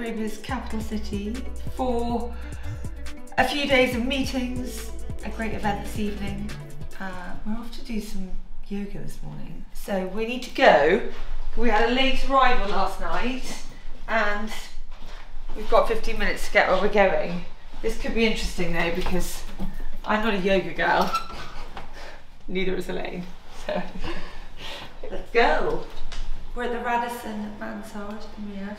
Arabia's capital city for a few days of meetings, a great event this evening. We're off to do some yoga this morning. So we need to go. We had a late arrival last night and we've got 15 minutes to get where we're going. This could be interesting though because I'm not a yoga girl. Neither is Elaine. So let's go. We're at the Radisson Mansard in Riyadh.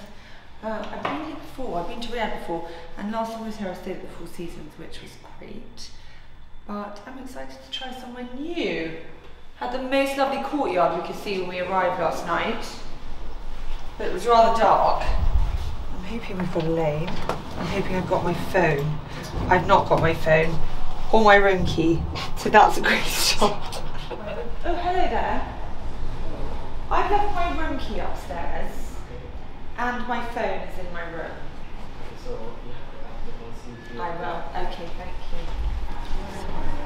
I've been here before, I've been to Riyadh before, and last time I was here I stayed at the Four Seasons, which was great. But I'm excited to try somewhere new. Had the most lovely courtyard we could see when we arrived last night, but it was rather dark. I'm hoping we've got Elaine. I'm hoping I've got my phone. I've not got my phone or my room key, so that's a great start. Oh, hello there. I've left my room key upstairs and my phone is in my room. I will. Okay, thank you.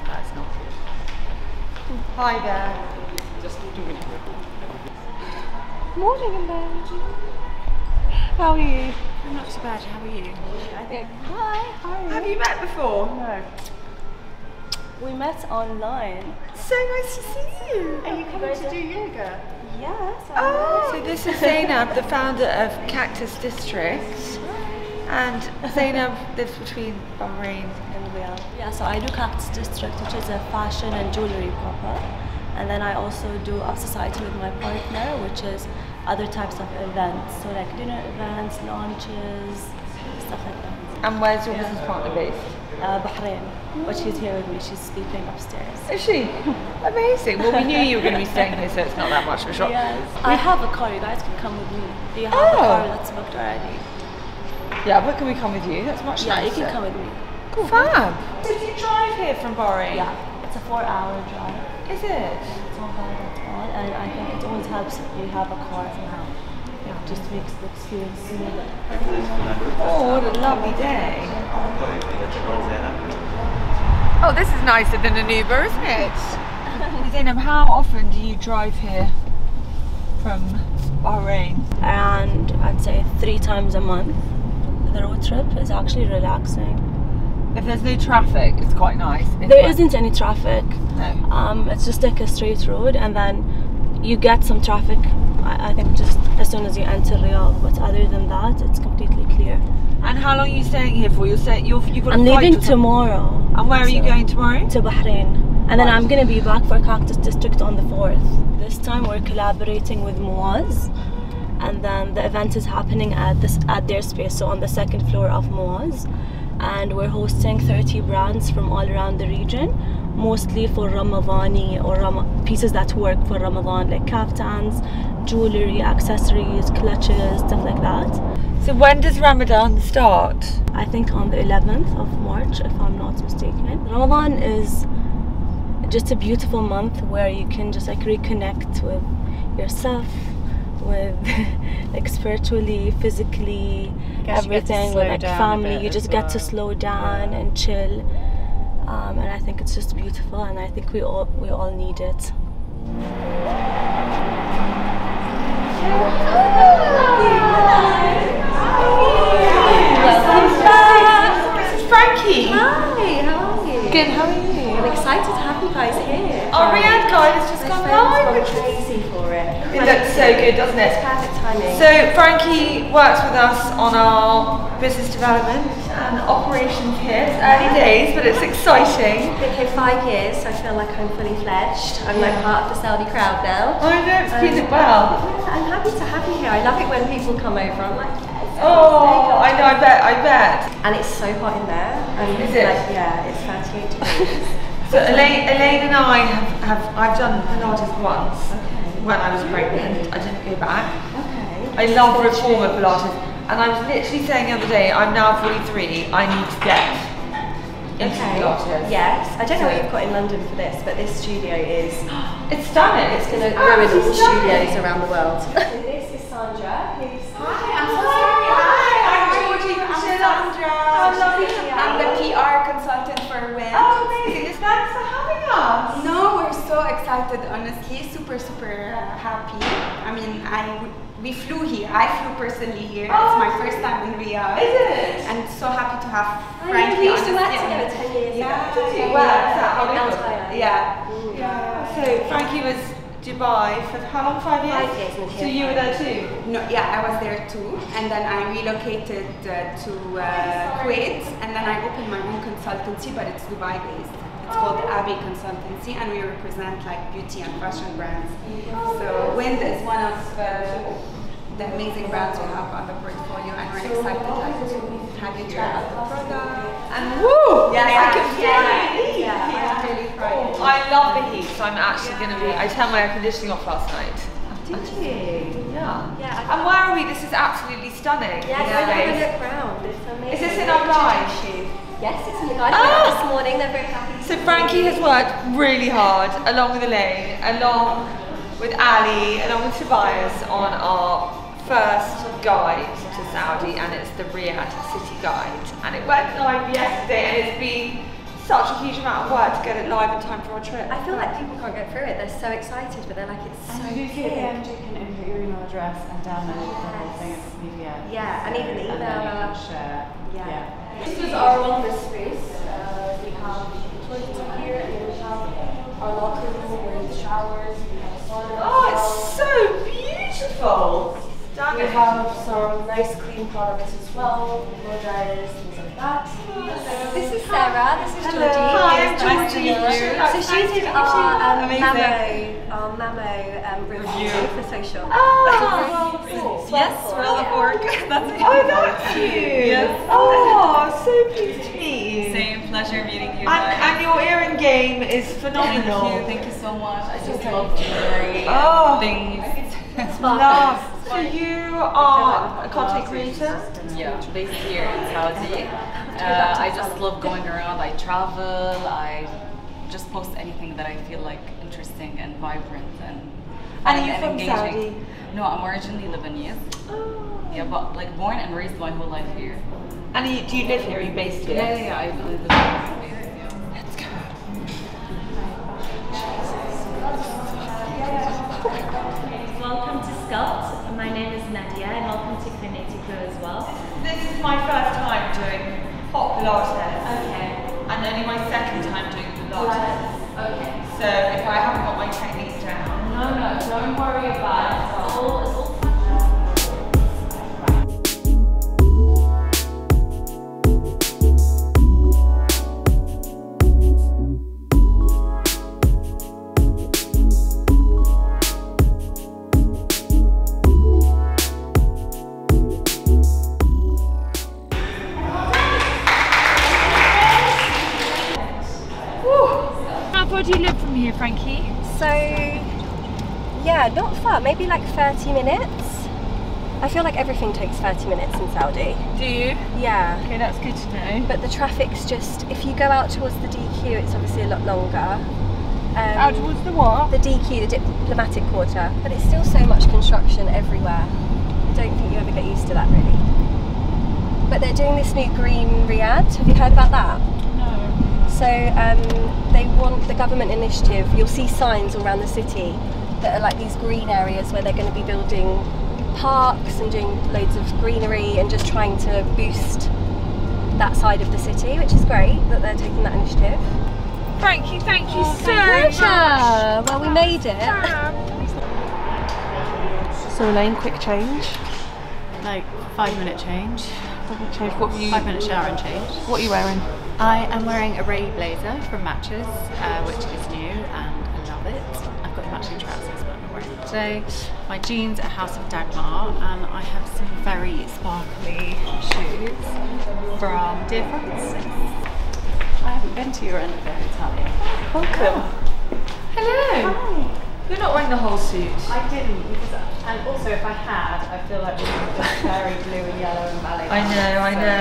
That's not good. Hi there. Just 2 minutes. Morning, Elaine. How are you? I'm not so bad. How are you? Hi. Have you met before? No. We met online. So nice to see you. Are you coming to do yoga? Yes. So this is Zainab, the founder of Cactus District, and Zainab lives between Bahrain and Riyadh. Yeah, so I do Cactus District, which is a fashion and jewellery proper. And then I also do Up Society with my partner, which is other types of events. So like dinner events, launches, stuff like that. And where's your business partner based? Bahrain, but she's here with me. She's sleeping upstairs. Is she? Amazing. Well, we knew you were going to be staying here, so it's not that much of a shock. Yes. I have a car. You guys can come with me. Do you have a car that's booked already? Yeah, but can we come with you? That's much nicer. Yeah, you can come with me. Cool. Fab. Did you drive here from Bahrain? Yeah, it's a 4-hour drive. Is it? It's not bad at all, and I think it always helps if you have a car somehow. It just makes the experience smoother. Oh, what a lovely day. Oh, this is nicer than an Uber, isn't it? Zainab, how often do you drive here from Bahrain? And I'd say 3 times a month. The road trip is actually relaxing. If there's no traffic, it's quite nice. There isn't any traffic. No. It's just like a straight road, and then you get some traffic, I think, just as soon as you enter Riyadh. But other than that, it's completely clear. And how long are you staying here for? You've got a I'm flight leaving tomorrow. And where are you going tomorrow? To Bahrain. And then I'm going to be back for Cactus District on the 4th. This time we're collaborating with Muaz. And then the event is happening at their space, so on the 2nd floor of Muaz. And we're hosting 30 brands from all around the region, mostly for Ramadani or pieces that work for Ramadan, like kaftans, jewellery, accessories, clutches, stuff like that. So when does Ramadan start? I think on the 11th of March, if I'm not mistaken. Ramadan is just a beautiful month where you can just like reconnect with yourself, with like spiritually, physically, everything, with like family. You just get to slow down and chill, and I think it's just beautiful, and I think we all need it. This is Frankie. Hi, how are you? Good, how are you? I'm excited to have you guys here. Our Riyadh guide has just gone live. I'm crazy for it. It looks so good, doesn't it? It's perfect timing. So Frankie works with us on our business development and operations here. It's early days, but it's exciting. I've been here 5 years, so I feel like I'm fully fledged. I'm like part of the Saudi crowd now. I know, it's been well. Yeah, I'm happy to have you here. I love it when people come over. I'm like, yes. Oh, I know, I bet. And it's so hot in there. Is it? Like, yeah, it's 38 degrees. So Elaine and I I've done Pilates once when I was pregnant. I didn't go back. Okay. I love reformer Pilates, and I was literally saying the other day, I'm now 43. I need to get into Pilates. Yes. I don't know what you've got in London for this, but this studio is. It's stunning. It's going to ruin all the studios around the world. So this is Sandra. Hi, I'm so sorry. Hi, I'm Georgie from Sandra. How lovely to I'm the PR consultant for Whind. Oh, amazing. Thanks for having us. No, we're so excited, honestly, super happy. I mean, we flew here. I flew personally here. It's my first time in Riyadh. Is it? And so happy to have We Frankie. used to work together 10 years ago. Yeah. Well, Yeah. So Frankie was Dubai for how long? 5 years? 5 years in So you were there too? No, yeah, I was there too, and then I relocated to Kuwait, and then I opened my own consultancy, but it's Dubai based. It's called Abbey Consultancy, and we represent like beauty and fashion brands. So Whind is one of the amazing brands we have on the portfolio, and we're excited to have you try out the product. And woo! Yeah, I can feel yeah, it. I'm really proud. I love the heat, so I'm actually going to be. I turned my air conditioning off last night. Did you? Yeah. Yeah. And where are we? This is absolutely stunning. Yeah, go and have a look round. It's amazing. Is this in our guide? Yes, it's in the guide. This morning, they're very happy. So Frankie has worked really hard along with Elaine, along with Ali, along with Tobias on our first guide to Saudi, and it's the Riyadh City Guide. And it went live yesterday, and it's been such a huge amount of work to get it live in time for our trip. I feel like people can't get through it. They're so excited, but they're like, it's so And you big. can input your email address and download the whole thing as a PDF. Yeah, and even the And then you email. can share. Yeah. This is our wellness space. We have toilets here, and we have our locker room with showers. We have a sauna. Oh, it's so beautiful. We Stunning. have some nice clean products as well, blow dryers, things like that. This is Sarah, this is Hello. Georgie. Hi, I'm Nice to Georgie. meet you. Nice So to she meet did you. our Amazing. Mamo review for social. Oh, Yes, we're on the board. That's it. oh, that's you. Yes. Oh, so pleased to meet you. Same pleasure meeting you. And your earring game is phenomenal. Thank you so much. I just love jewelry Oh. things. Love. So you are a content creator? Yeah, based here in Saudi. I just love going around. I travel. I just post anything that I feel like interesting and vibrant and And fun are you from engaging. Saudi? No, I'm originally Lebanese. Oh. Yeah, but like born and raised my whole life here. And do you live here? Are you based here? Yeah. I live in yeah. Let's go. Welcome to Sculpt. My name is Nadia and welcome to Kinetic Glow as well. This is my first time doing hot Pilates. Okay. And only my second time doing Pilates. Okay. So if I haven't got my technique down. No, don't worry about it. It's all How far do you live from here, Frankie? So, yeah, not far, maybe like 30 minutes. I feel like everything takes 30 minutes in Saudi. Do you? Yeah. Okay, that's good to know. But the traffic's just, if you go out towards the DQ, it's obviously a lot longer. Out towards the what? The DQ, the diplomatic quarter. But it's still so much construction everywhere. I don't think you ever get used to that really. But they're doing this new green Riyadh. Have you heard about that? No. So they want the government initiative. You'll see signs all around the city that are like these green areas where they're going to be building parks and doing loads of greenery and just trying to boost that side of the city, which is great that they're taking that initiative. Frankie, thank you so Pleasure. Well, we made it. So Elaine, quick change. Like 5-minute change. 5-minute change. What were you? 5-minute shower and change. What are you wearing? I am wearing a Ray blazer from Matches, which is new and I love it. I've got matching trousers, but I'm not wearing them today. My jeans are House of Dagmar, and I have some very sparkly shoes from Dear France. I haven't been to your end of Italian. Welcome. Hello. Hi. You're not wearing the whole suit. I didn't, because, and also if I had, I feel like we would have been very blue and yellow and ballet. I know.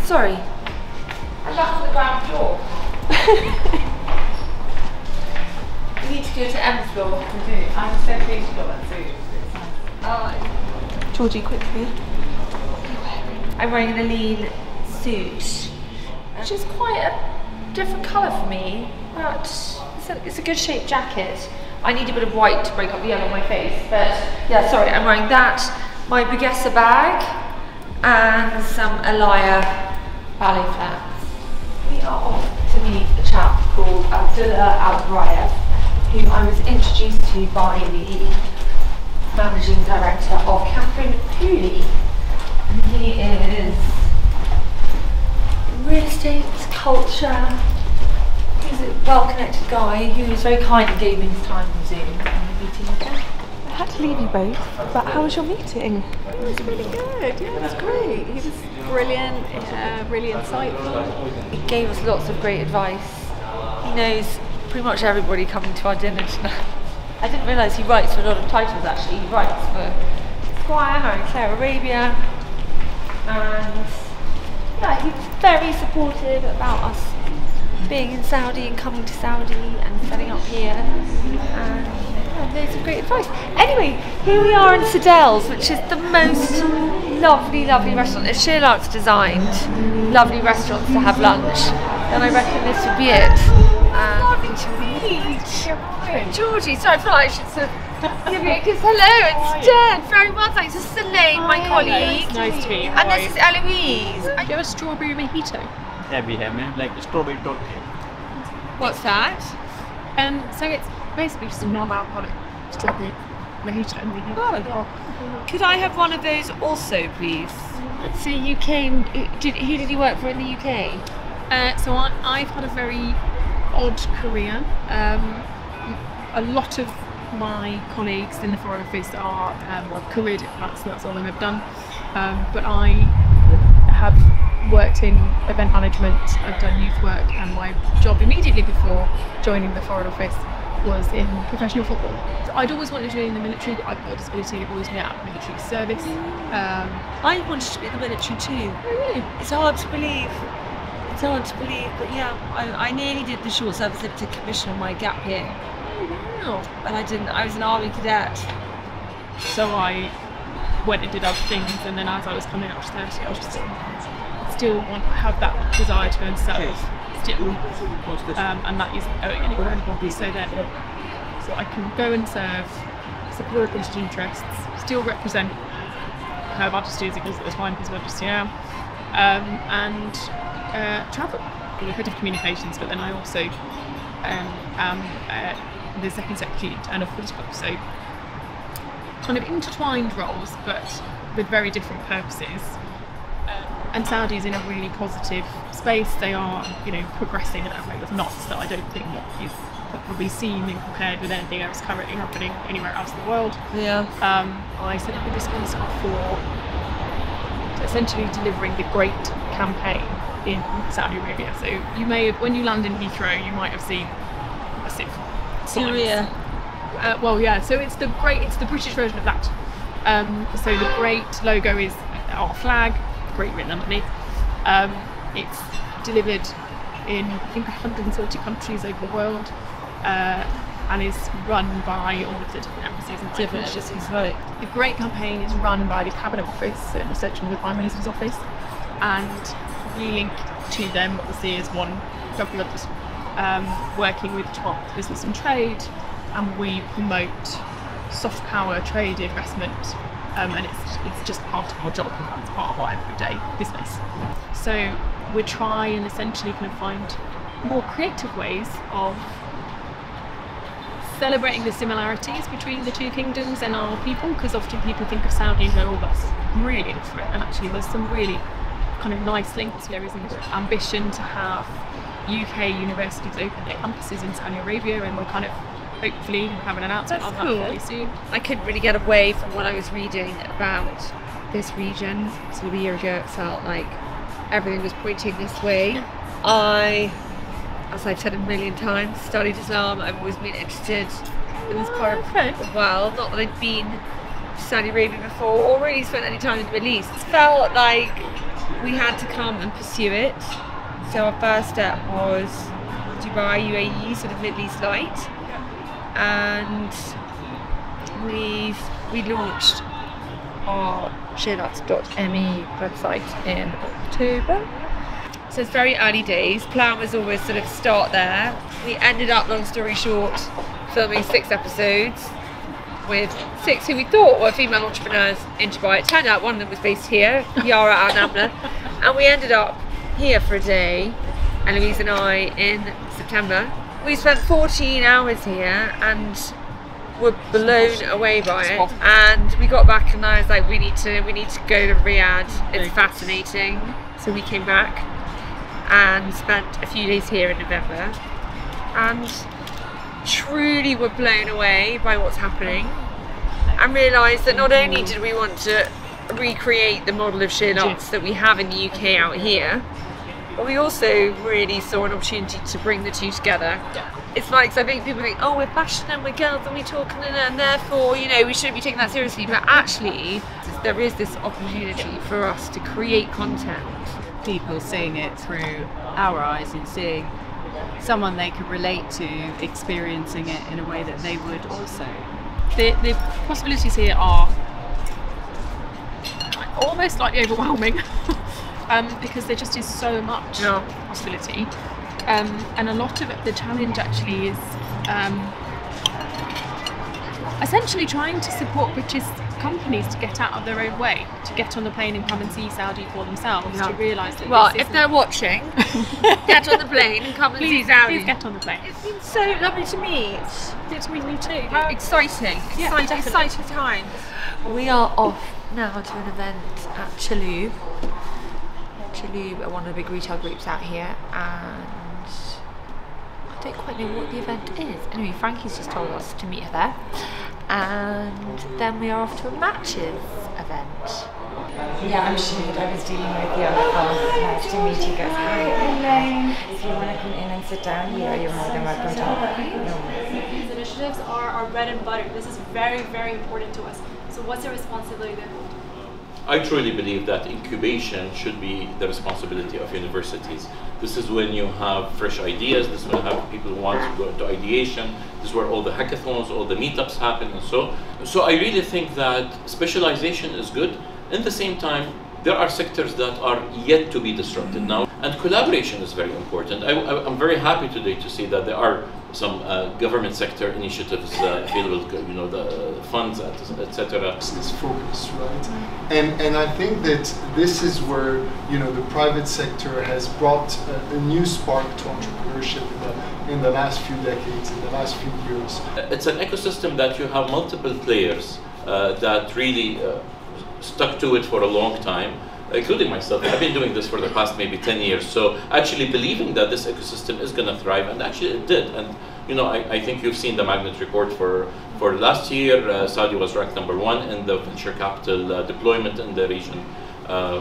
Sorry. I'm back on the ground floor. We need to go to M's floor. I'm so pleased you got that suit. It's nice. Georgie, quickly. I'm wearing an Aline suit, which is quite a different colour for me. but it's a good shaped jacket. I need a bit of white to break up the yellow on my face, but yeah, sorry, I'm wearing that, my Bugessa bag, and some Alaya ballet flats. We are off to meet a chap called Abdullah Al-Riyadh, who I was introduced to by the managing director of Catherine Pooley. And he is real estate, culture. He's a well-connected guy who was very kind and gave me his time on Zoom and the meeting with him. I had to leave you both, but how was your meeting? It was really good, yeah, it was great. He was brilliant, really insightful. He gave us lots of great advice. He knows pretty much everybody coming to our dinner tonight. I didn't realise he writes for a lot of titles actually. He writes for Squire and Claire Arabia, and yeah, he's very supportive about us being in Saudi and coming to Saudi and setting up here, and yeah, loads of great advice. Anyway, here we are in Sadel's, which is the most lovely restaurant. If SheerLuxe designed lovely restaurants to have lunch, then I reckon this would be it. Lovely to meet Georgie. Sorry, I feel like I should sort of give you a kiss. Hello, it's Jen. Very well, thanks. This is Elaine, my colleague. Nice to meet you. And this is Eloise. Do you have a strawberry mojito? Yeah, we have like strawberry torte. What's that? So it's basically just a non-alcoholic strawberry mojito. Oh. Could I have one of those also, please? So you came, who did you work for in the UK? So I've had a very odd career. A lot of my colleagues in the Foreign Office are career diplomats, so that's all I've done. But I have worked in event management, I've done youth work, and my job immediately before joining the Foreign Office was in professional football. So I'd always wanted to be in the military, but I've got a disability, I've always been out of military service. I wanted to be in the military too. Really? It's hard to believe. It's hard to believe, but yeah, I nearly did the short service limited commission on my gap year. Wow. But I didn't, I was an army cadet. So I went and did other things, and then as I was coming up to 30, I was just still want to have that desire to go and serve still, and that is incredible. So I can go and serve, support British interests, still represent Her Majesty as it was at the time, His Majesty now, and travel. I'm the head of communications, but then I also am the second secretary and of political, so kind of intertwined roles, but with very different purposes. And Saudi is in a really positive space. They are, progressing at a rate of knots that I don't think is probably seen and compared with anything else currently happening anywhere else in the world. Yeah. I said I'd be responsible for essentially delivering the Great campaign in Saudi Arabia. So you may have, when you land in Heathrow, you might have seen massive signs. Well, yeah. So it's the British version of that. So the Great logo is our flag. Great written underneath. It's delivered in I think 140 countries over the world, and is run by all of the different embassies and different agencies. Right. The Great campaign is run by the Cabinet Office in essentially the Prime Minister's office, and we link to them obviously as one government, working with Department of Business and Trade, and we promote soft power, trade, investment. And it's just part of our job, it's part of our everyday business. So we try and essentially kind of find more creative ways of celebrating the similarities between the two kingdoms and our people, because often people think of Saudi and go, oh, that's really different, and actually there's some really kind of nice links. There is an ambition to have UK universities open their campuses in Saudi Arabia, and we're kind of hopefully have an announcement on that very soon. I couldn't really get away from what I was reading about this region. So a year ago it felt like everything was pointing this way. I, as I've said a million times, studied Islam. I've always been interested in this part of the world. Not that I'd been to Saudi Arabia before or really spent any time in the Middle East. It felt like we had to come and pursue it. So our first step was Dubai, UAE, sort of Middle East light. And we launched our SheerLuxe.me website in October. So it's very early days. Plan was always sort of start there. We ended up, long story short, filming 6 episodes with 6 who we thought were female entrepreneurs in Dubai. It turned out one of them was based here, Yara Al Namla, and we ended up here for a day, Eloise and I, in September. We spent 14 hours here and were blown away by it. And we got back and I was like, we need to go to Riyadh. It's fascinating. So we came back and spent a few days here in November, and truly were blown away by what's happening, and realised that not only did we want to recreate the model of SheerLuxe that we have in the UK out here, but we also really saw an opportunity to bring the two together. It's funny because I think people think, oh, we're fashion and we're girls and we're talking and therefore, you know, we shouldn't be taking that seriously, but actually there is this opportunity for us to create content. People seeing it through our eyes and seeing someone they could relate to experiencing it in a way that they would also. The possibilities here are almost slightly overwhelming because there just is so much possibility, and a lot of the challenge actually is essentially trying to support British companies to get out of their own way, to get on the plane and come and see Saudi for themselves, to realise that if they're watching, get on the plane and come and see Saudi. Please get on the plane. It's been so lovely to meet. It's me too. Exciting times. We are off now to an event at Chalhoub. Chalhoub are one of the big retail groups out here, and I don't quite know what the event is. Anyway, Frankie's just told us to meet her there. And then we are off to a matches event. Yeah, I'm Sheer. I was dealing with the other phone. Nice to meet you guys. Hi, Elaine. If you want to come in and sit down here, you're more than welcome to. These initiatives are our bread and butter. This is very, very important to us. So what's the responsibility that we'll do? I truly believe that incubation should be the responsibility of universities. This is when you have fresh ideas, this is when you have people who want to go into ideation, this is where all the hackathons, all the meetups happen and so. So I really think that specialization is good. At the same time, there are sectors that are yet to be disrupted now, and collaboration is very important. I'm very happy today to see that there are some government sector initiatives available, you know, the funds, etc. Is focus, right? And I think that this is where, you know, the private sector has brought a new spark to entrepreneurship in the last few decades, in the last few years. It's an ecosystem that you have multiple players that really stuck to it for a long time, including myself. I've been doing this for the past maybe 10 years, so actually believing that this ecosystem is going to thrive, and actually it did. And you know, I think you've seen the Magnet report for last year. Saudi was ranked #1 in the venture capital deployment in the region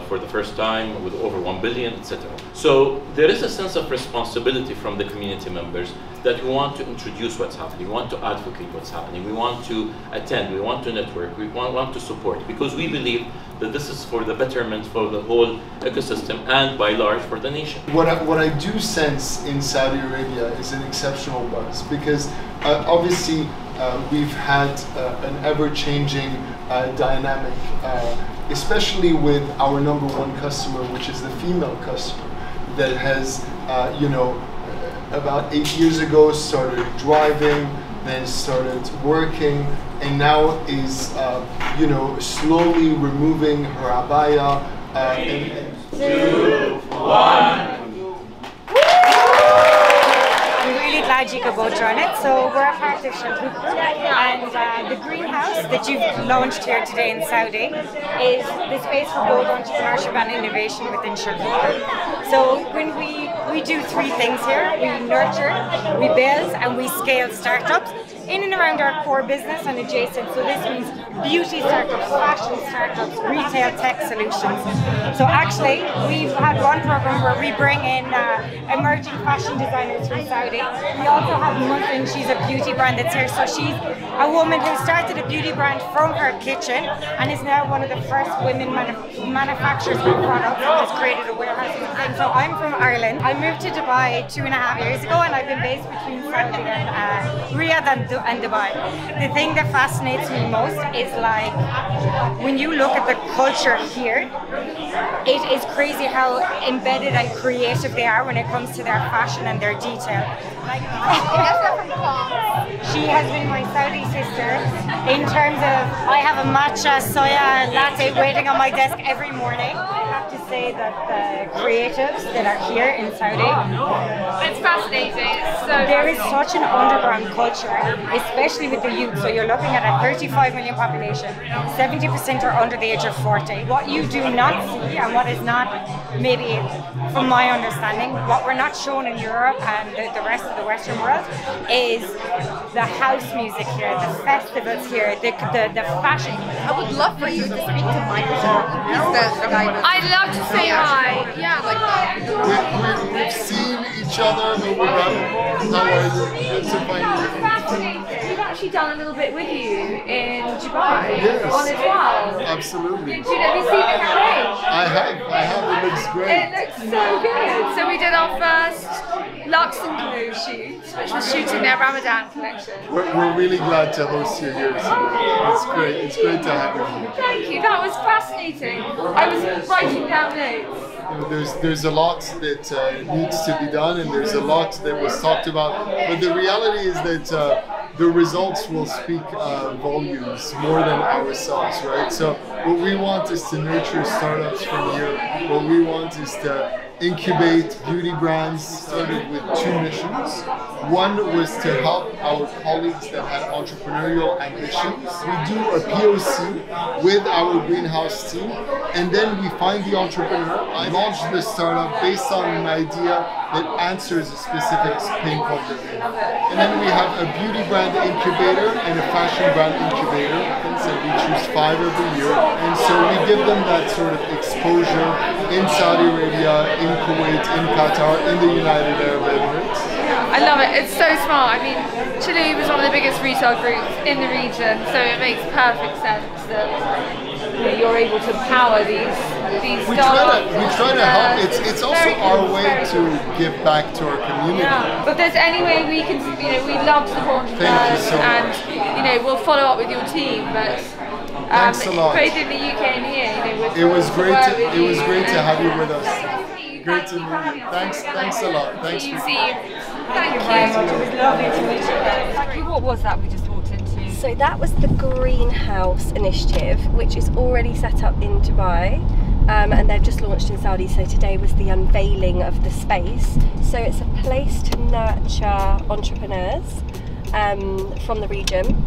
for the first time, with over 1 billion, etc. So there is a sense of responsibility from the community members that we want to introduce what's happening, we want to advocate what's happening, we want to attend, we want to network, we want to support, because we believe that this is for the betterment for the whole ecosystem and by large for the nation. What I do sense in Saudi Arabia is an exceptional buzz, because obviously we've had an ever-changing dynamic, especially with our #1 customer, which is the female customer, that has, you know, about 8 years ago started driving, then started working, and now is, you know, slowly removing her abaya. 2, 1. Really glad you could both join it. So we're a part of Chalhoub Group, and the greenhouse that you've launched here today in Saudi is the space for both entrepreneurship and innovation within Chalhoub Group. So when we do 3 things here: we nurture, we build, and we scale startups in and around our core business and adjacent. So this means beauty startups, fashion startups, retail tech solutions. So actually, we've had one program where we bring in emerging fashion designers from Saudi. We also have Muslin. She's a beauty brand that's here. So she's a woman who started a beauty brand from her kitchen and is now one of the first women manufacturers of products, and has created a warehouse and things. So I'm from Ireland. I moved to Dubai 2.5 years ago, and I've been based between Saudi and Riyadh and Dubai. and Dubai. The thing that fascinates me most is like when you look at the culture here, it is crazy how embedded and creative they are when it comes to their fashion and their detail. Like, she has been my Saudi sister in terms of I have a matcha soya latte waiting on my desk every morning. I have to say that the creatives that are here in Saudi, It's fascinating. It's so there is such an underground culture, especially with the youth. So you're looking at a 35 million population, 70% are under the age of 40. What you do not see, and what is not, maybe from my understanding, what we're not shown in Europe and the rest of the Western world is the house music here, the festivals here, the fashion. I would love for you to speak to Michael. He's the guy. I'd love to say hi. Yeah, like We've seen each other, but we haven't. How are you? Good to find you. We've actually done a little bit with you in Dubai Yes. on as well. Absolutely. Have you seen the campaign? I have. It looks great. It looks so good. So we did our first Luxe and Glue shoot, which was shooting their Ramadan collection. We're really glad to host you here today. It's great. It's great to have you here. Thank you. That was fascinating. I was writing down notes. There's a lot that needs to be done, and there's a lot that was talked about. But the reality is that the results will speak volumes more than ourselves, right? So what we want is to nurture startups from here. What we want is to incubate beauty brands. Started with two missions. One was to help our colleagues that had entrepreneurial ambitions. We do a POC with our greenhouse team, and then we find the entrepreneur. I launched the startup based on an idea that answers a specific pain point that we have. And then we have a beauty brand incubator and a fashion brand incubator. So we choose 5 every year. And so we give them that sort of exposure in Saudi Arabia, in Kuwait, in Qatar, in the United Arab Emirates. I love it. It's so smart. I mean, Chalhoub is one of the biggest retail groups in the region, so it makes perfect sense that you're able to power these startups. We try to help. It's also our way to give back to our community. Yeah. But if there's any way we can, we love to support entrepreneurs, so and we'll follow up with your team. But thanks a lot. both in the UK and here, it was great to have you with us. Great to meet you. Thanks a lot. Thanks for Thank you very much. It was lovely to meet you. Exactly what was that we just walked into? So that was the Greenhouse Initiative, which is already set up in Dubai. And they've just launched in Saudi, so today was the unveiling of the space. So it's a place to nurture entrepreneurs from the region,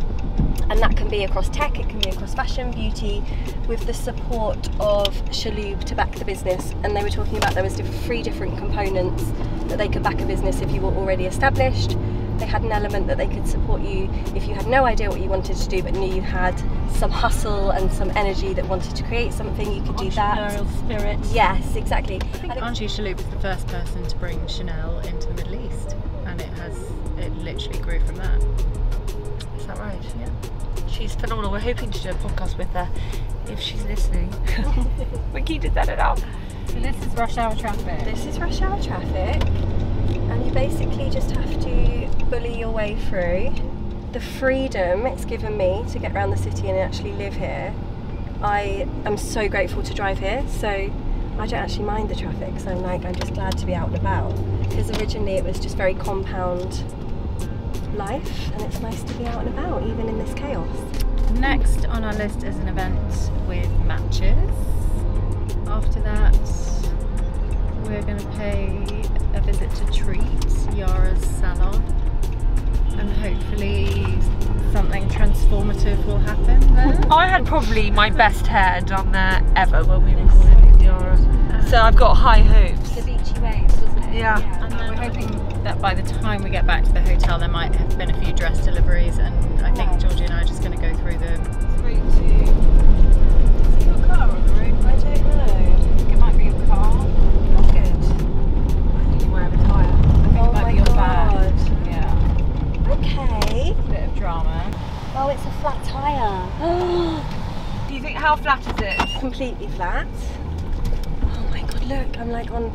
and that can be across tech, it can be across fashion, beauty, with the support of SheerLuxe to back the business. And they were talking about there was 3 different components that they could back a business if you were already established. They had an element that they could support you if you had no idea what you wanted to do but knew you had some hustle and some energy that wanted to create something, you could do that. Entrepreneurial spirit. Yes, exactly. I think Angie Chalhoub was the first person to bring Chanel into the Middle East, and it literally grew from that. Is that right? Yeah. She's phenomenal. We're hoping to do a podcast with her if she's listening. We keep to set it up. So this is rush hour traffic. This is rush hour traffic, and you basically just have to bully your way through. The freedom it's given me to get around the city and actually live here, I am so grateful to drive here. So I don't actually mind the traffic, so I'm just glad to be out and about, because originally it was just very compound life, and it's nice to be out and about even in this chaos. Next on our list is an event with matches. After that we're going to pay a visit to Treat, Yara's salon, and hopefully something transformative will happen there. I had probably my best hair done there ever when we recorded with Yara, so I've got high hopes. The beachy waves, wasn't it? Yeah. And then we're hoping that by the time we get back to the hotel there might have been a few dress deliveries, and I think Georgie and I are just going to go through the Is it your car on the road? I don't know. It might be your car. Oh, good. I think you might have a tyre. I think Oh it might my be your God. bag. Yeah. Okay. Bit of drama. Oh, it's a flat tyre. Do you think, how flat is it? Completely flat. Oh my God, look, I'm like on...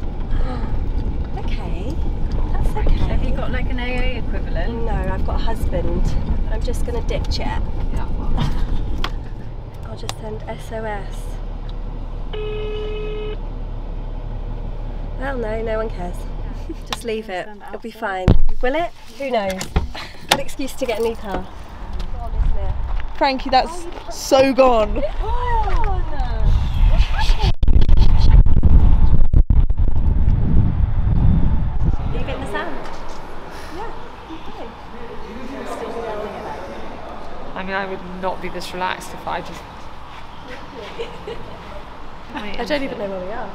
Okay, that's okay. Have you got like an AA equivalent? No, I've got a husband. I'm just going to ditch it. Yeah. I'll just send SOS. Well, no one cares. Just leave it. It'll be fine. Will it? Who knows? Good excuse to get a new car. Gone, isn't it? Frankie, that's so gone. Leave it in the sand. Yeah. I mean, I would not be this relaxed if I just... I don't even know where we are.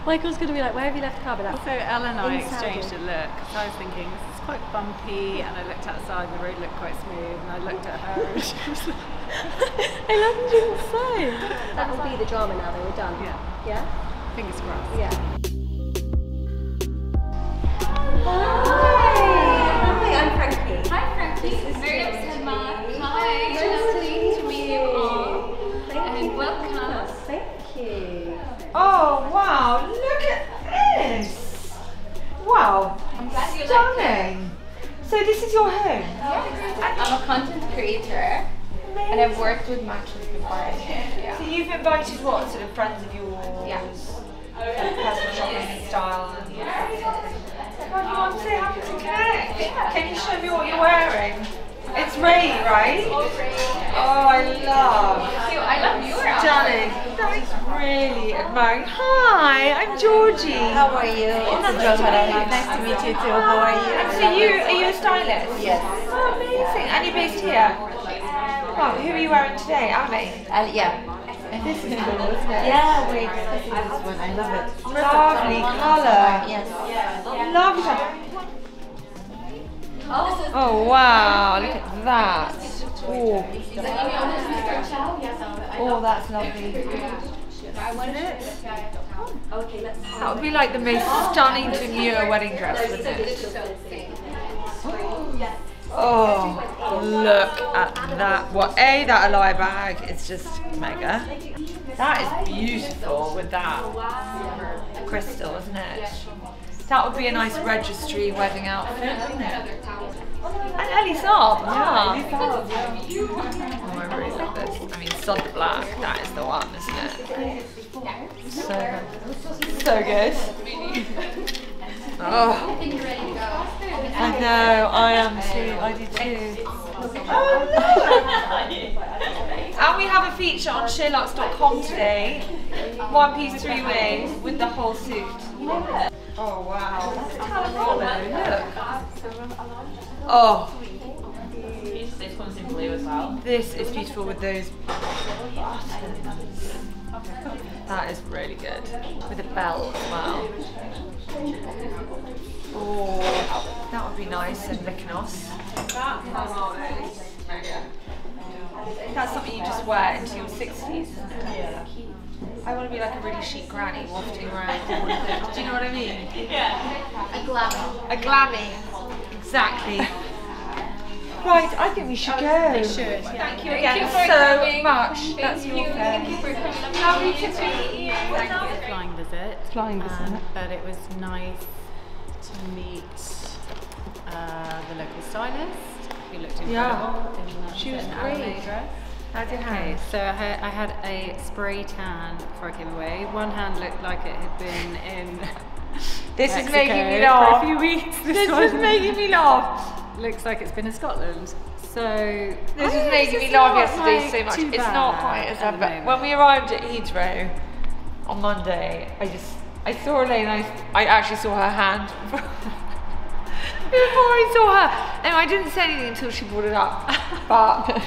Michael's going to be like, where have you left the car? But that's So Ella and I in exchanged Saudi. a look because I was thinking this is quite bumpy, and I looked outside and the road looked quite smooth, and I looked at her and she was like, I love what you say. That will be the drama now that we're done. Yeah. Yeah? fingers crossed. Yeah. Hi, I'm Frankie. Hi, Frankie. Very upset, Mark. Hi. Nice to meet you all. Thank you. Welcome. Thank you. Oh wow, look at this! Wow, I'm glad you like it. stunning! So this is your home? I'm a content creator and I've worked with matches before. Yeah. So you've invited what, sort of friends of yours? Yeah. Kind of personal shopping style? God, I'm so happy to connect. Can you show me what you're wearing? It's Ray, right? Oh, I love. I love your Stunning. That is really admiring. Hi, I'm Georgie. How are you? It's Georgie. Nice to meet you too. How are you? So are you a stylist? Yes. Oh, amazing. And you're based here? Oh, who are you wearing today? Ali? Yeah. This is cool, isn't it? Yeah, wait. This one. I love it. Lovely colour. Yes. Lovely colour. Oh wow, look at that. Oh, oh that's lovely. That would be like the most stunning demure wedding dress, wouldn't it? Oh, look at that. What that Ally bag is just mega. That is beautiful with that crystal, isn't it? That would be a nice registry wedding outfit, wouldn't it? And Ellie Saab, yeah. Oh, I really like this. I mean, Sod Black, that is the one, isn't it? So good. So good. Oh. I know, I am too, I do too. Oh, look! And we have a feature on SheerLuxe.com today. One piece 3 ways with the whole suit. Oh wow, that's Chalhoub, look. Oh. This one's in blue as well. This is beautiful with those buttons. That is really good. With a belt as well. Oh, that would be nice in Mykonos. That's something you just wear into your 60s, isn't it? Yeah. I want to be like a really chic granny wafting around. Do you know what I mean? Yeah. A glammy. A glammy. Exactly. Right, I think we should go. We should. Thank you again so much. That's your fair. Thank you for coming. Lovely to meet you. Thank you for flying visit. Flying visit. But it was nice to meet the local stylist who looked incredible. She was great. How did Okay, so I had a spray tan before I came away. One hand looked like it had been in This Mexico is making me laugh. for a few weeks. This is making me laugh. Looks like it's been in Scotland. So this was making me laugh yesterday so much. It's not quite as bad. But when we arrived at Heathrow on Monday, I saw Elaine. I actually saw her hand before I saw her, and I didn't say anything until she brought it up. But.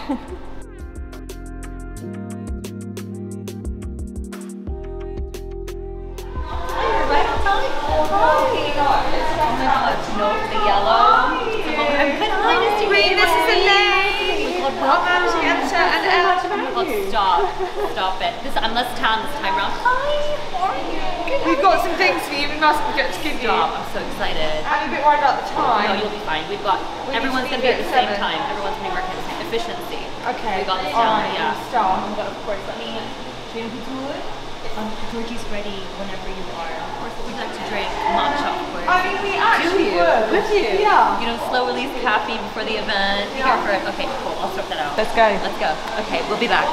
The yellow. This is Elaine. And Ella. Stop it. Unless tan this time around. Hi, how are you? We've got some things for you. We must get to give you. I'm so excited. I'm a bit worried about the time. No, you'll be fine. Everyone's going to be at the same time. Everyone's going to be working at the same efficiency. Okay. We got this All down. right, Yeah. start. But of course, let me. It's Georgie's ready whenever you are. Of course, we'd like to drink matcha, of course. I mean, we actually would. Would you? Yeah. You know, slow release caffeine before the event. Be here for it. Okay, cool. I'll sort that out. Let's go. Let's go. Okay, we'll be back.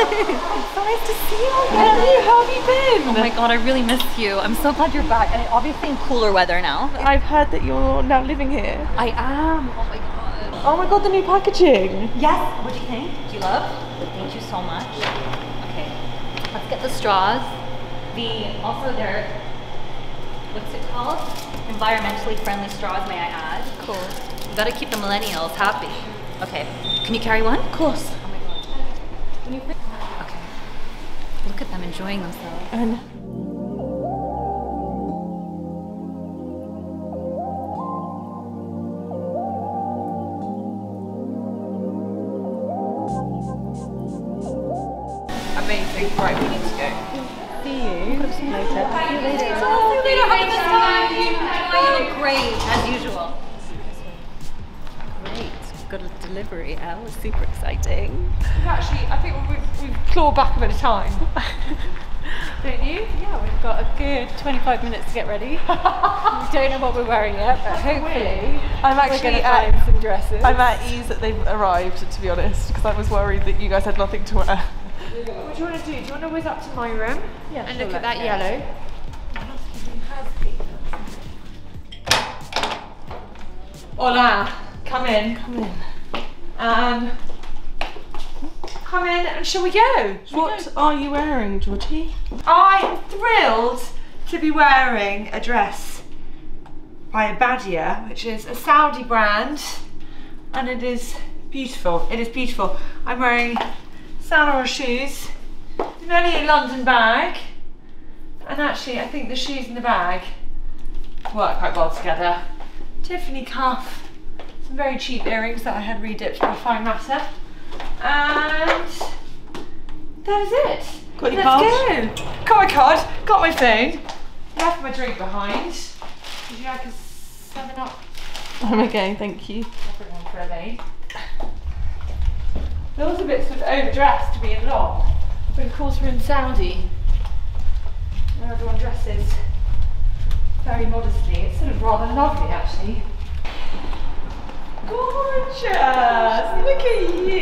It's so nice to see you again. How have you been? Oh my god, I really miss you. I'm so glad you're back. And obviously in cooler weather now. I've heard that you're now living here. I am. Oh my god. Oh my god, the new packaging. Yes. What do you think? Do you love? Thank you so much. Okay. Let's get the straws. Also there, what's it called? Environmentally friendly straws, may I add. Cool. You gotta keep the millennials happy. Okay. Can you carry one? Of course. Oh my god. Okay. Look at them enjoying themselves. Amazing. Right, we need to go. See you. See you later. See you later. Oh, we have a good time. You look great, as usual. Great. Got a delivery, Elle. It's super exciting. Actually, I think we've clawed back a bit of time. Don't you? Yeah, we've got a good 25 minutes to get ready. We don't know what we're wearing yet, but hopefully I'm we're actually going to find some dresses. I'm at ease that they've arrived, to be honest, because I was worried that you guys had nothing to wear. What do you want to do? Do you want to whiz up to my room and sure, look at that let's yellow? Hola, come in. Come in. Come in and shall we go? What are you wearing, Georgie? I'm thrilled to be wearing a dress by Abadia, which is a Saudi brand, and it is beautiful. It is beautiful. I'm wearing Salor shoes, only a London bag, and actually I think the shoes and the bag work quite well together. Tiffany cuff, some very cheap earrings that I had redipped by Fine Matter, and that is it. Got your Let's go. Got my card, got my phone, left my drink behind. Would you like a 7-Up? I'm okay, thank you. I'll bring one for Elaine. Feels a bit sort of overdressed to be in long, but of course we're in Saudi, where everyone dresses very modestly. It's sort of rather lovely, actually. Gorgeous! Look at you!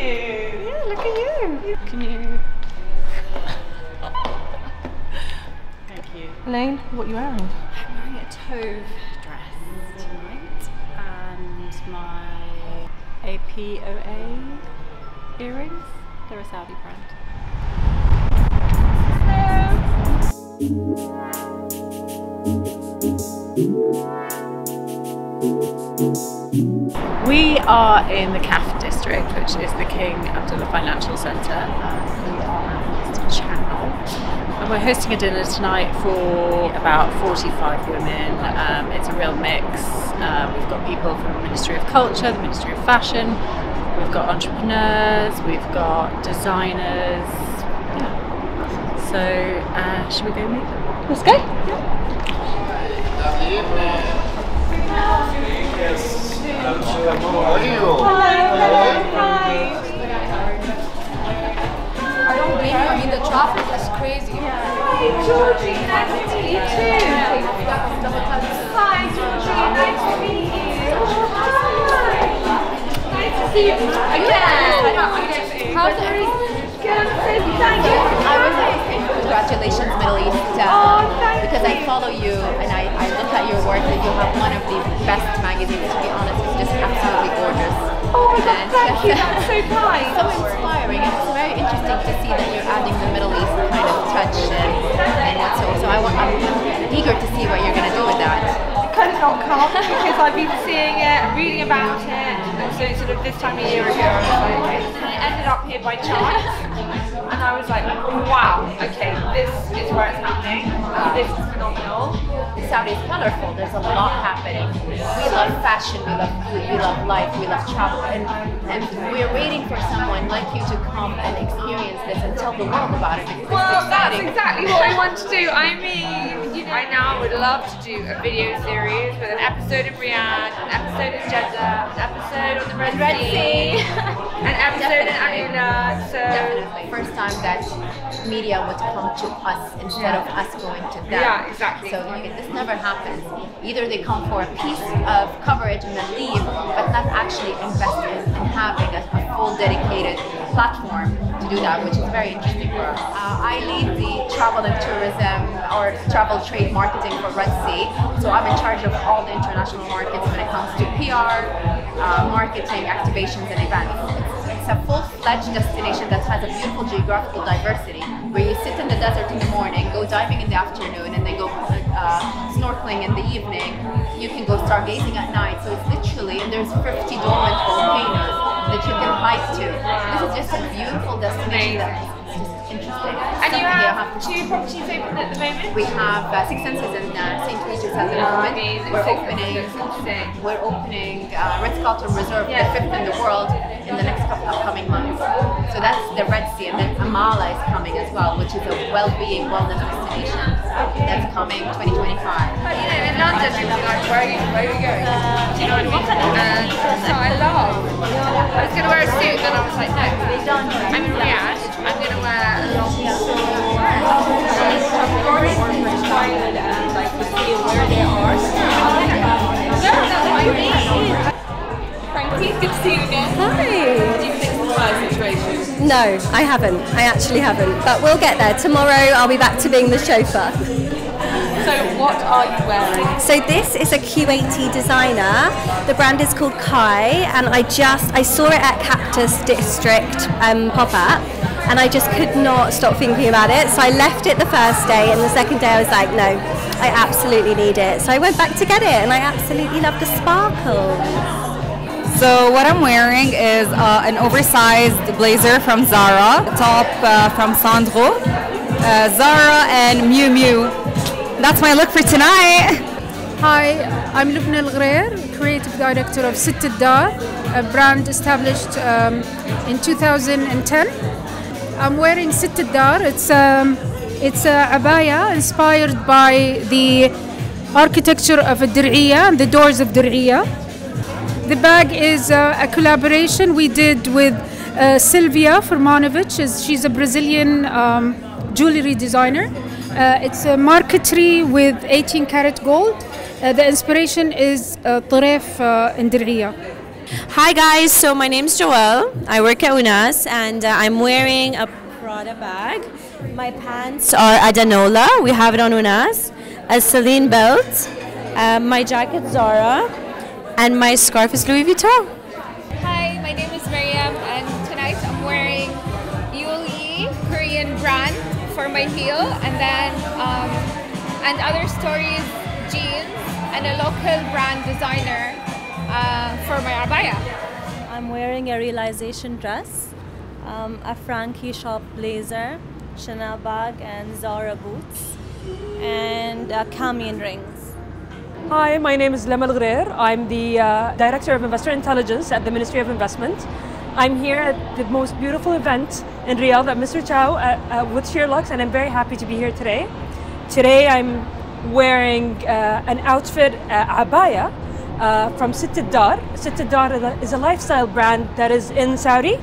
Yeah, look at you. Can you? Thank you. Elaine, what are you wearing? I'm wearing a taupe dress tonight and my APOA earrings. They're a Saudi brand. We are in the CAF district, which is the King Abdullah Financial Centre. We are at Mr Chow. And we're hosting a dinner tonight for about 45 women. It's a real mix. We've got people from the Ministry of Culture, the Ministry of Fashion, we've got entrepreneurs, we've got designers. Yeah. So, should we go meet them? Let's go. Lovely evening. Yes. How are you? Hi. I don't blame you. I mean, the traffic is crazy. Hi, Georgie. Nice to meet you too. Hi, Georgie. Nice to meet you. Hi. Nice to see you again. How's everything? Good. Thank you. I was saying congratulations, Middle East. Because I follow you and I look at your work and you have one of the best magazines, to be honest. It's just absolutely gorgeous. Oh my God, thank you. That's so kind. So inspiring, and it's very interesting to see that you're adding the Middle East kind of touch and what's so. I'm eager to see what you're going to do with that. It could not come because I've been seeing it and reading about it, and so sort of this time a year ago I was like, and I ended up here by chance, and I was like, wow, okay, this is where it's happening. This is phenomenal. Saudi is colorful. There's a lot happening. We love fashion. We love food. We love life. We love travel, and we're waiting for someone like you to come and experience this and tell the world about it. Well, that's exactly what I want to do. I mean, you know, I now would love to do a video series with an episode in Riyadh, an episode in Jeddah, an episode episode on the Red Sea, an episode in Amula. So definitely first time that media would come to us instead of us going to them. Yeah, exactly. So this never happens. Either they come for a piece of coverage and then leave, but not actually invest in having a full dedicated platform to do that, which is very interesting for us. I lead the travel and tourism or travel trade marketing for Red Sea, so I'm in charge of all the international markets when it comes to PR, marketing, activations and events. It's a full-fledged destination that has a beautiful geographical diversity where you sit in the desert in the morning, go diving in the afternoon, and then go snorkeling in the evening. You can go stargazing at night, so it's literally, and there's 50 dormant volcanoes that you can hike to. This is just a beautiful destination that's just interesting. And you have 2 properties open at the moment? We have Six Senses in St. Regis at the moment. We're opening Ritz-Carlton Reserve, the 5th in the world, in the next couple upcoming months. So that's the Red Sea, and then Amala is coming as well, which is a well-being, wellness destination that's coming 2025. But you know, in London, people are like, where are you going? Do you know what I mean? So I love. I was going to wear a suit, then I was like, no. I'm in Riyadh. I'm going to wear a long suit. I'm going to Thailand and like to see where they are. No, that's what I mean. Frankie, good to see you again. Hi. Do you think it's a nice situation? No, I haven't. I actually haven't. But we'll get there. Tomorrow I'll be back to being the chauffeur. So what are you wearing? So this is a Q80 designer. The brand is called Kai, and I saw it at Cactus District pop-up, and I just could not stop thinking about it. So I left it the first day, and the second day I was like, no, I absolutely need it. So I went back to get it, and I absolutely love the sparkles. So what I'm wearing is an oversized blazer from Zara, top from Sandro, Zara and Miu Miu. That's my look for tonight. Hi, I'm Lubna Al Ghrair, Creative Director of Sitt Dar, a brand established in 2010. I'm wearing Sitt Dar. It's a abaya inspired by the architecture of a Dir'iyya and the doors of Dir'iyya. The bag is a collaboration we did with Silvia Furmanovic. She's a Brazilian jewelry designer. It's a marquetry with 18 karat gold. The inspiration is Taref in Dir'iyya. Hi guys, so my name's Joelle. I work at Unas and I'm wearing a Prada bag. My pants are Adanola, we have it on Unas. A Celine belt, my jacket Zara, and my scarf is Louis Vuitton. Hi, my name is Mariam and tonight I'm wearing Yuli Korean brand for my heel, and then and other stories jeans and a local brand designer for my abaya. I'm wearing a realization dress, a Frankie shop blazer, Chanel bag and Zara boots, and Camion rings. Hi, my name is Lema Al Ghrair. I'm the Director of Investor Intelligence at the Ministry of Investment. I'm here at the most beautiful event in Riyadh at Mr Chow with SheerLuxe, and I'm very happy to be here today. Today I'm wearing an outfit, abaya, from Sitt Dar. Sitt Dar is a lifestyle brand that is in Saudi,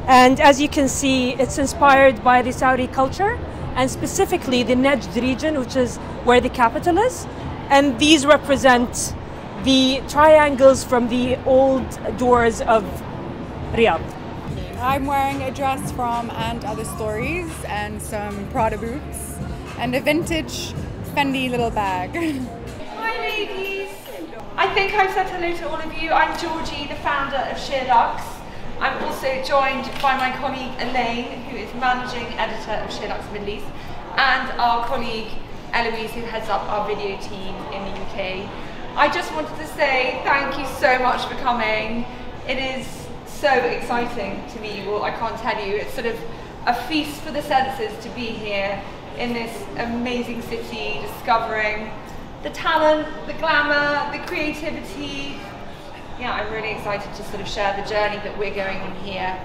and as you can see, it's inspired by the Saudi culture and specifically the Najd region, which is where the capital is. And these represent the triangles from the old doors of Riyadh. I'm wearing a dress from And Other Stories and some Prada boots and a vintage Fendi little bag. Hi ladies! I think I've said hello to all of you. I'm Georgie, the founder of SheerLuxe. I'm also joined by my colleague Elaine, who is managing editor of SheerLuxe Middle East, and our colleague Eloise, who heads up our video team in the UK. I just wanted to say thank you so much for coming. It is so exciting to meet you all, I can't tell you. It's sort of a feast for the senses to be here in this amazing city, discovering the talent, the glamour, the creativity. Yeah, I'm really excited to sort of share the journey that we're going on here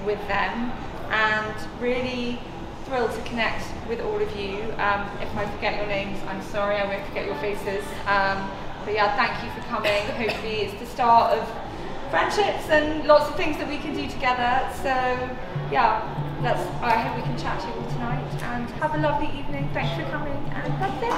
with them, and really thrilled to connect with all of you. If I forget your names, I'm sorry, I won't forget your faces. But yeah, thank you for coming. Hopefully it's the start of friendships and lots of things that we can do together. So yeah, I hope we can chat to you all tonight and have a lovely evening. Thanks for coming, and that's it.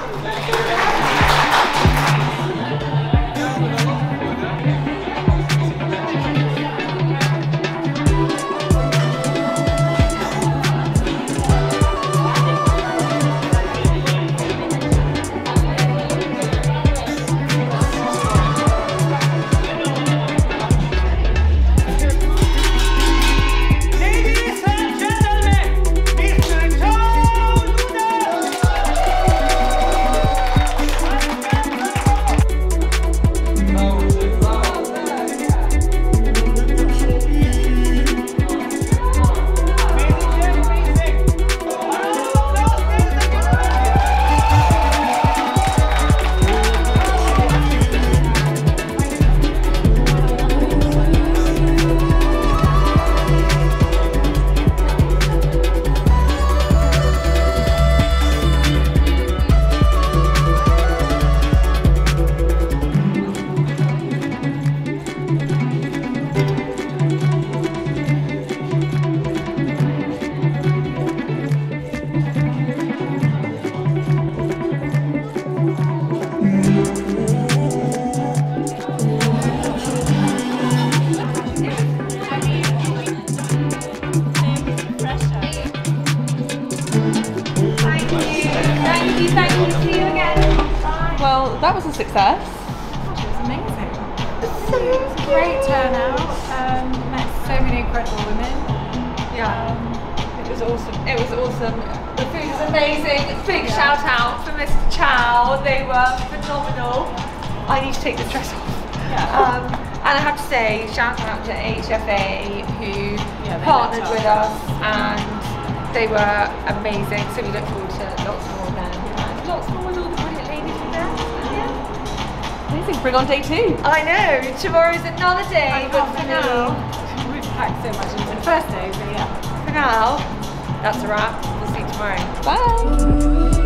Well, that was a success. Gosh, it was amazing. It was a great turnout. Met so many incredible women. Yeah, it was awesome. It was awesome. The food was amazing. Big shout out for Mr Chow. They were phenomenal. I need to take this dress off. Yeah. And I have to say, shout out to HFA who partnered with us, and they were amazing. So we look forward to lots more of them. And lots more with all the brilliant ladies from there. Amazing. Bring on day 2. I know. Tomorrow's another day, but for now, we've packed so much into the first day, but yeah. For now, that's a wrap. We'll see you tomorrow. Bye.